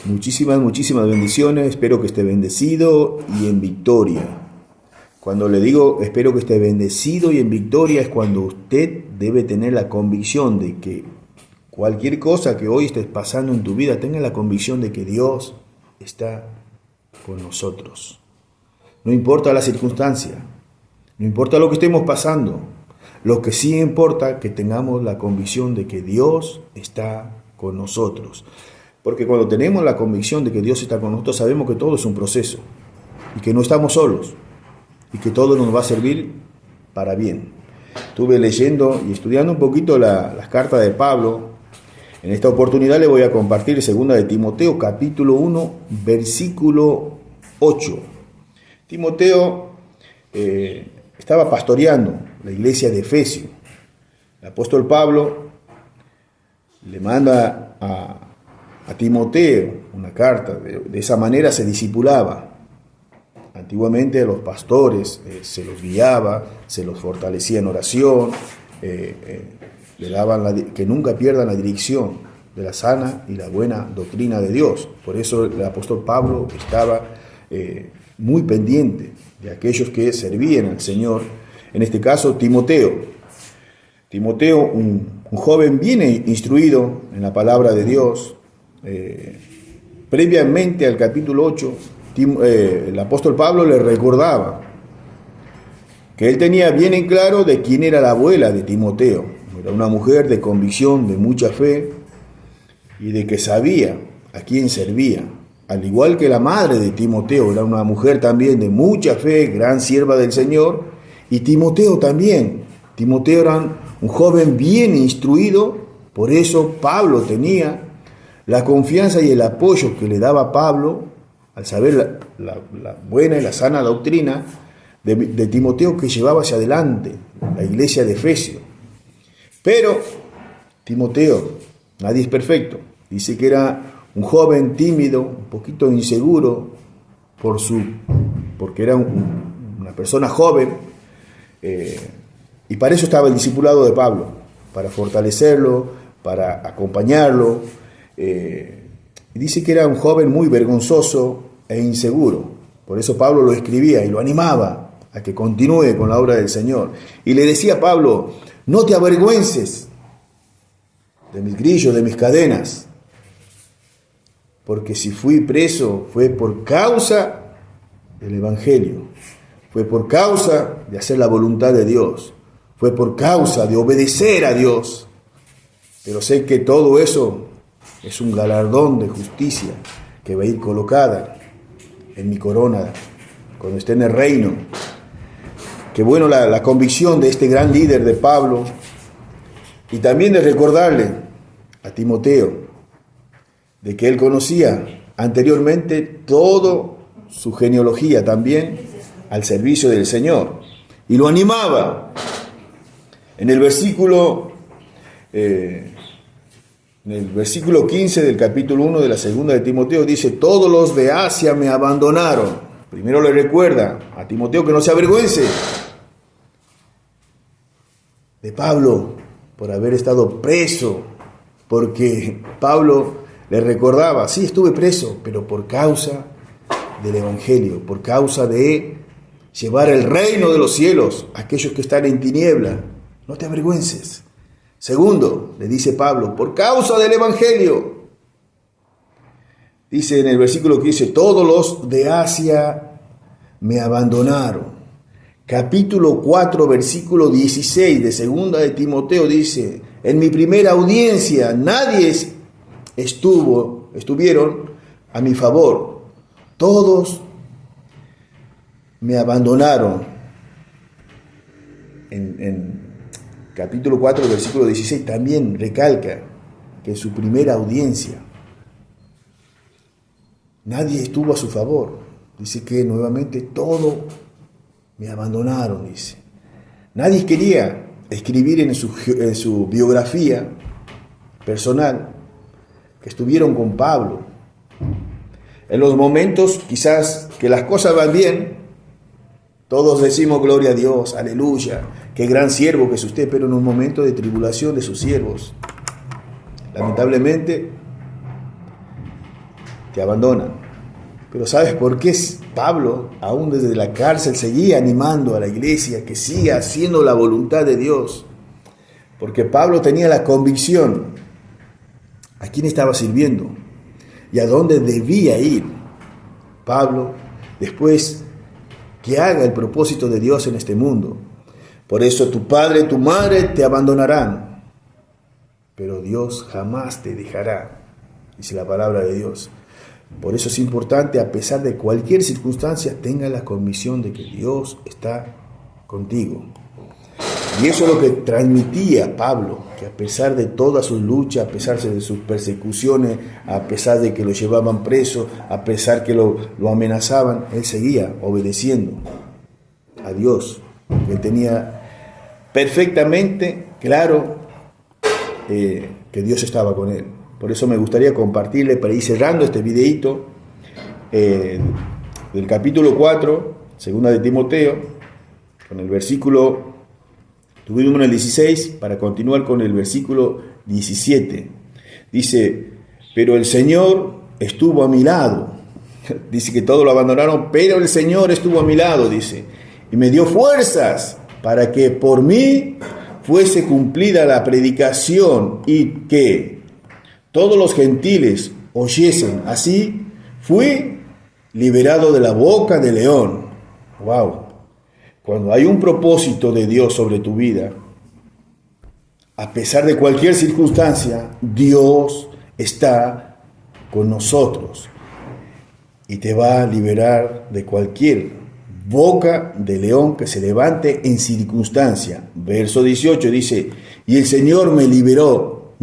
Muchísimas bendiciones. Espero que esté bendecido y en victoria. Cuando le digo espero que esté bendecido y en victoria es cuando usted debe tener la convicción de que cualquier cosa que hoy estés pasando en tu vida, tenga la convicción de que Dios está con nosotros. No importa la circunstancia, no importa lo que estemos pasando, lo que sí importa es que tengamos la convicción de que Dios está con nosotros. Porque cuando tenemos la convicción de que Dios está con nosotros, sabemos que todo es un proceso y que no estamos solos y que todo nos va a servir para bien. Estuve leyendo y estudiando un poquito las cartas de Pablo. En esta oportunidad le voy a compartir 2 de Timoteo, capítulo 1, versículo 8. Timoteo estaba pastoreando la iglesia de Efesio. El apóstol Pablo le manda a Timoteo una carta. De esa manera se discipulaba. Antiguamente a los pastores se los guiaba, se los fortalecía en oración, le daban que nunca pierdan la dirección de la sana y la buena doctrina de Dios. Por eso el apóstol Pablo estaba muy pendiente de aquellos que servían al Señor. En este caso, Timoteo, un joven bien instruido en la palabra de Dios. Previamente al capítulo 8, el apóstol Pablo le recordaba que él tenía bien en claro de quién era la abuela de Timoteo. Era una mujer de convicción, de mucha fe y de que sabía a quién servía. Al igual que la madre de Timoteo, era una mujer también de mucha fe, gran sierva del Señor. Y Timoteo también. Timoteo era un joven bien instruido, por eso Pablo tenía la confianza y el apoyo que le daba Pablo al saber la buena y la sana doctrina de Timoteo que llevaba hacia adelante la iglesia de Efesio. Pero Timoteo, nadie es perfecto, dice que era un joven tímido, un poquito inseguro porque era una persona joven, y para eso estaba el discipulado de Pablo, para fortalecerlo, para acompañarlo. Y dice que era un joven muy vergonzoso e inseguro. Por eso Pablo lo escribía y lo animaba a que continúe con la obra del Señor. Y le decía a Pablo: no te avergüences de mis grillos, de mis cadenas, porque si fui preso fue por causa del Evangelio, fue por causa de hacer la voluntad de Dios, fue por causa de obedecer a Dios. Pero sé que todo eso es un galardón de justicia que va a ir colocada en mi corona cuando esté en el reino. Qué bueno la convicción de este gran líder de Pablo, y también de recordarle a Timoteo de que él conocía anteriormente toda su genealogía también al servicio del Señor, y lo animaba. En el versículo 15 del capítulo 1 de la 2 de Timoteo dice: todos los de Asia me abandonaron. Primero le recuerda a Timoteo que no se avergüence de Pablo por haber estado preso, porque Pablo le recordaba: sí, estuve preso, pero por causa del Evangelio, por causa de llevar el reino de los cielos a aquellos que están en tiniebla. No te avergüences. Segundo, le dice Pablo, por causa del Evangelio. Dice en el versículo 15, todos los de Asia me abandonaron. Capítulo 4, versículo 16 de 2 de Timoteo dice: en mi primera audiencia nadie estuvieron a mi favor. Todos me abandonaron. En capítulo 4, versículo 16 también recalca que en su primera audiencia nadie estuvo a su favor. Dice que nuevamente todos me abandonaron, dice. Nadie quería escribir en su biografía personal que estuvieron con Pablo. En los momentos quizás que las cosas van bien, todos decimos gloria a Dios, aleluya, qué gran siervo que es usted, pero en un momento de tribulación de sus siervos, lamentablemente, te abandonan. Pero ¿sabes por qué Pablo, aún desde la cárcel, seguía animando a la iglesia que siga haciendo la voluntad de Dios? Porque Pablo tenía la convicción a quién estaba sirviendo y a dónde debía ir. Pablo, después que haga el propósito de Dios en este mundo. Por eso tu padre y tu madre te abandonarán, pero Dios jamás te dejará, dice la palabra de Dios. Por eso es importante, a pesar de cualquier circunstancia, tenga la convicción de que Dios está contigo. Y eso es lo que transmitía Pablo, que a pesar de todas sus luchas, a pesar de sus persecuciones, a pesar de que lo llevaban preso, a pesar que lo amenazaban, él seguía obedeciendo a Dios. Él tenía perfectamente claro que Dios estaba con él. Por eso me gustaría compartirle, para ir cerrando este videíto, del capítulo 4, segunda de Timoteo, con el versículo... Tuvimos en el 16 para continuar con el versículo 17. Dice, pero el Señor estuvo a mi lado. Dice que todos lo abandonaron, pero el Señor estuvo a mi lado, dice. Y me dio fuerzas para que por mí fuese cumplida la predicación y que todos los gentiles oyesen. Así fui liberado de la boca del león. ¡Wow! Cuando hay un propósito de Dios sobre tu vida, a pesar de cualquier circunstancia, Dios está con nosotros y te va a liberar de cualquier boca de león que se levante en circunstancia. Verso 18 dice, y el Señor me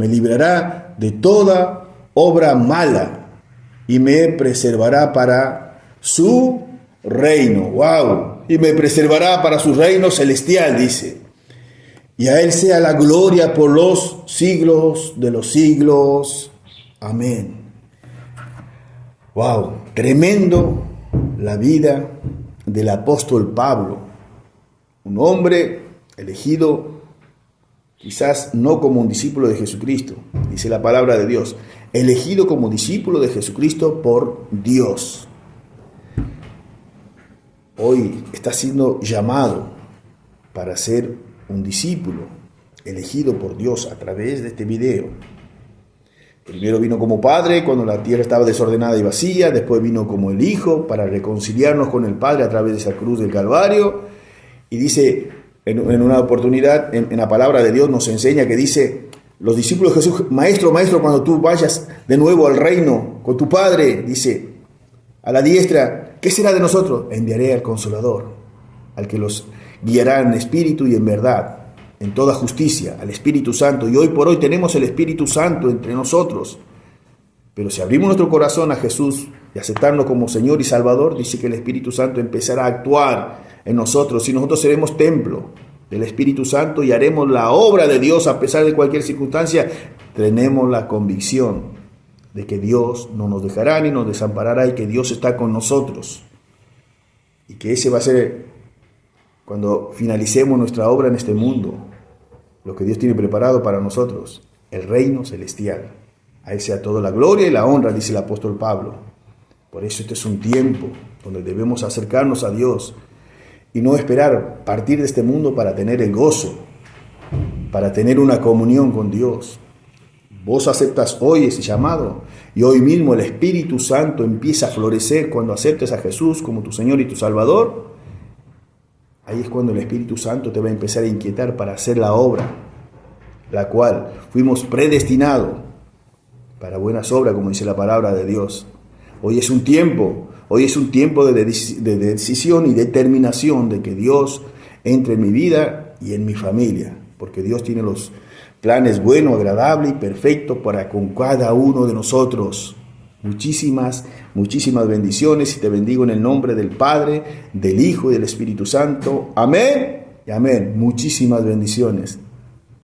librará de toda obra mala y me preservará para su reino. ¡Wow! Y me preservará para su reino celestial, dice. Y a Él sea la gloria por los siglos de los siglos. Amén. ¡Wow! Tremendo la vida del apóstol Pablo. Un hombre elegido, quizás no como un discípulo de Jesucristo, dice la palabra de Dios. Elegido como discípulo de Jesucristo por Dios. Hoy está siendo llamado para ser un discípulo elegido por Dios a través de este video. Primero vino como padre cuando la tierra estaba desordenada y vacía, después vino como el hijo para reconciliarnos con el Padre a través de esa cruz del Calvario. Y dice, en una oportunidad, en la palabra de Dios nos enseña que dice, los discípulos de Jesús, maestro, cuando tú vayas de nuevo al reino con tu Padre, dice, a la diestra, ¿qué será de nosotros? Enviaré al Consolador, al que los guiará en espíritu y en verdad, en toda justicia, al Espíritu Santo. Y hoy por hoy tenemos el Espíritu Santo entre nosotros. Pero si abrimos nuestro corazón a Jesús y aceptarlo como Señor y Salvador, dice que el Espíritu Santo empezará a actuar en nosotros y nosotros seremos templo del Espíritu Santo y haremos la obra de Dios a pesar de cualquier circunstancia. Tenemos la convicción de que Dios no nos dejará ni nos desamparará y que Dios está con nosotros. Y que ese va a ser, cuando finalicemos nuestra obra en este mundo, lo que Dios tiene preparado para nosotros, el reino celestial. A Él sea toda la gloria y la honra, dice el apóstol Pablo. Por eso este es un tiempo donde debemos acercarnos a Dios y no esperar partir de este mundo para tener el gozo, para tener una comunión con Dios. Vos aceptas hoy ese llamado y hoy mismo el Espíritu Santo empieza a florecer cuando aceptes a Jesús como tu Señor y tu Salvador. Ahí es cuando el Espíritu Santo te va a empezar a inquietar para hacer la obra, la cual fuimos predestinados para buenas obras, como dice la palabra de Dios. Hoy es un tiempo de decisión y determinación de que Dios entre en mi vida y en mi familia, porque Dios tiene los planes buenos, agradables y perfectos para con cada uno de nosotros. Muchísimas bendiciones y te bendigo en el nombre del Padre, del Hijo y del Espíritu Santo. Amén y amén. Muchísimas bendiciones.